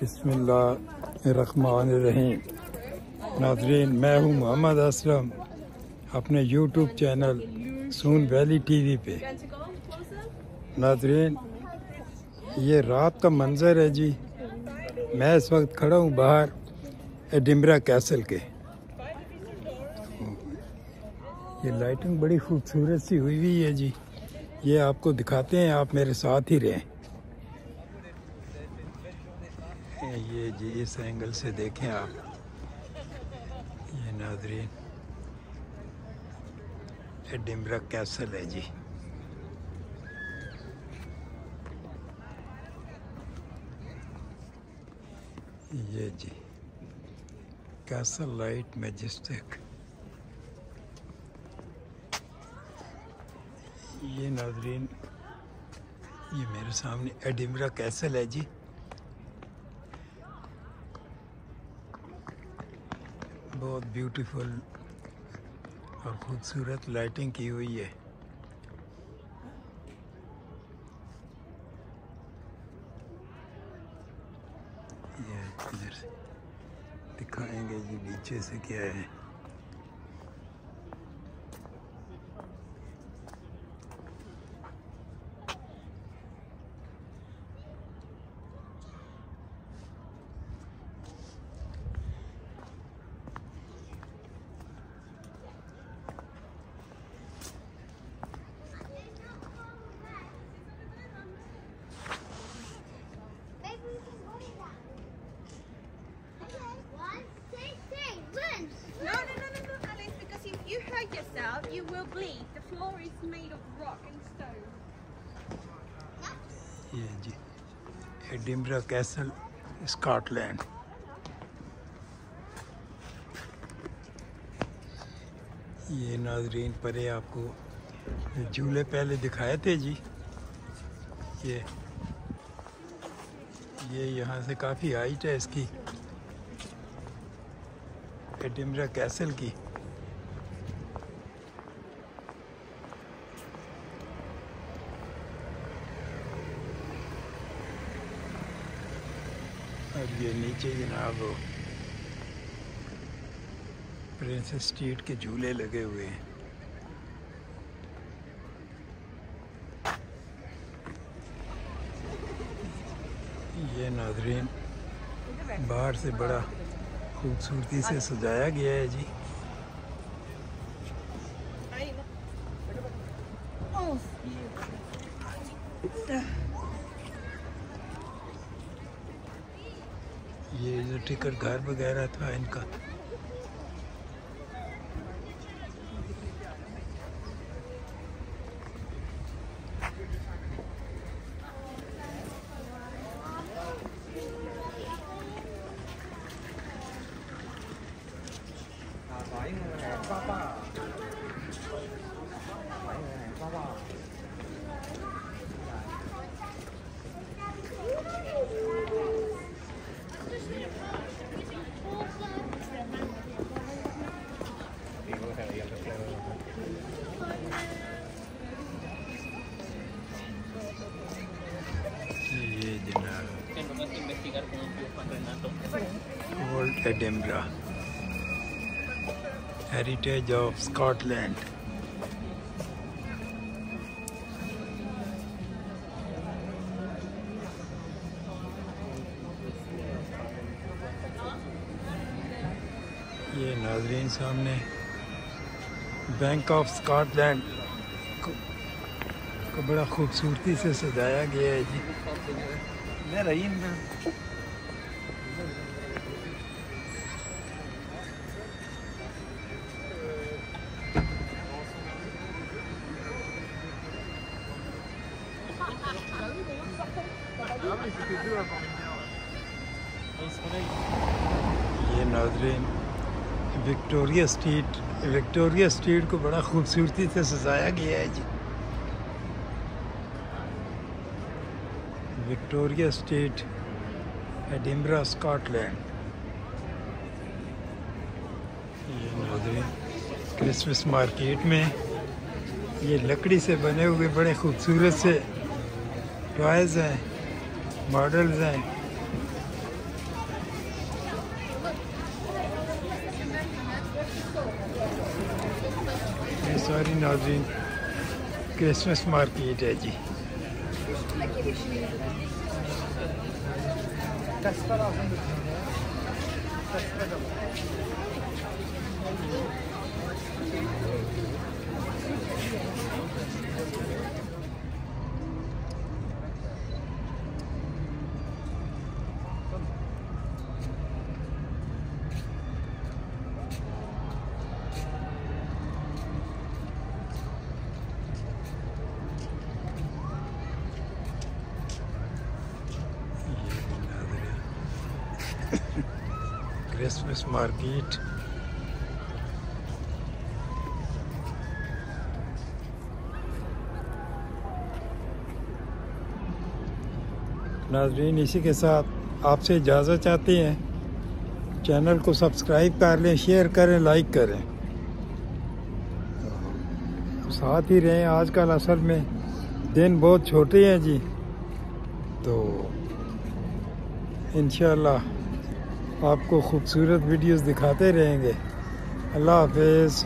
बिस्मिल्लाहिर्रहमानिर्रहीम। नाज़रीन, मैं हूँ मोहम्मद असलम अपने यूट्यूब चैनल सून वैली टीवी पे। नाज़रीन, ये रात का मंज़र है जी। मैं इस वक्त खड़ा हूँ बाहर एडिनबरा कैसल के। ये लाइटिंग बड़ी खूबसूरत सी हुई हुई है जी। ये आपको दिखाते हैं, आप मेरे साथ ही रहें। ये जी इस एंगल से देखें आप। ये नाज़रीन एडिनबरा कैसल है जी। ये जी कैसल लाइट मैजेस्टिक। ये नाज़रीन ये मेरे सामने एडिनबरा कैसल है जी। बहुत ब्यूटीफुल और ख़ूबसूरत लाइटिंग की हुई है। ये इधर से दिखाएंगे जी नीचे से क्या है। Yourself, you will bleed. The floor is made of rock and stone. ये जी एडिनबरा कैसल स्कॉटलैंड। ये नाज़रीन परे आपको झूले पहले दिखाए थे जी। ये यहाँ से काफ़ी हाइट है इसकी, एडिनबरा कैसल की। और ये नीचे जनाब प्रिंसेस स्ट्रीट के झूले लगे हुए हैं। ये नाज़रीन बाहर से बड़ा खूबसूरती से सजाया गया है जी। ये जो टिकट घर वगैरह था इनका। ये जनाब old Edinburgh heritage of Scotland. ये नाज़रीन सामने बैंक ऑफ स्कॉटलैंड को बड़ा खूबसूरती से सजाया गया है जी। ये नाज़रीन विक्टोरिया स्ट्रीट को बड़ा खूबसूरती से सजाया गया है जी। Victoria Street Edinburgh Scotland. ये नाज़रीन क्रिसमस मार्केट में ये लकड़ी से बने हुए बड़े खूबसूरत से टॉयज़ हैं। मॉडल्स हैं। ये सारी नाज़रीन क्रिसमस मार्केट है जी। क्रिसमस मार्केट नाज़रीन, इसी के साथ आपसे इजाज़त चाहते हैं। चैनल को सब्सक्राइब कर लें, शेयर करें, लाइक करें, साथ ही रहें। आजकल असल में दिन बहुत छोटे हैं जी, तो इंशाअल्लाह आपको खूबसूरत वीडियोस दिखाते रहेंगे। अल्लाह हाफ़िज़।